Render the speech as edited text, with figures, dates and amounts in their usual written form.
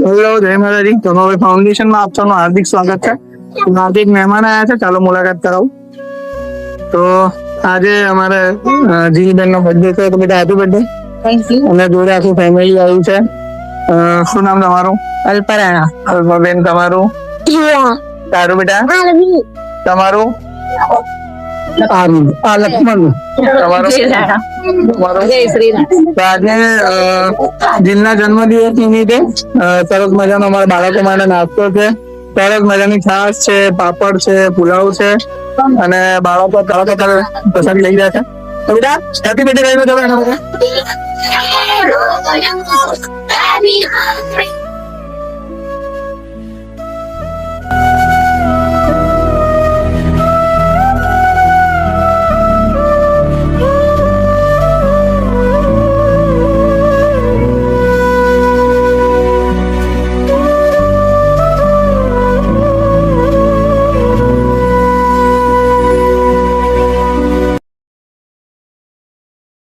Hello, જય માતાજી. તમારું ફાઉન્ડેશન માં આપવાનું હાર્દિક સ્વાગત છે. આજે એક મહેમાન આવ્યા છે, ચાલો મુલાકાત કરાવું. તો આજે અમારે જીલબેન નો બર્થડે છે, તો બેટા હેપી બર્થડે. Thank you. અને જોડે આખું ફેમિલી આવ્યું છે. શું નામ તમારું? અલ્પરાણા. અલ્પાબેન તમારું? તારું બેટા? તમારું? લક્ષ્મણ. તમારું? તમારું? તો આજે જીલના જન્મદિવસ નિમિત્તે સરસ મજાનો અમારા બાળકો માટે નાસ્તો છે. સરસ મજાની છાશ છે, પાપડ છે, પુલાવ છે અને બાળકો પસંદ લઈ રહ્યા છે. તો બેટા હેપી બર્થડે કહી દો તમે એના માટે.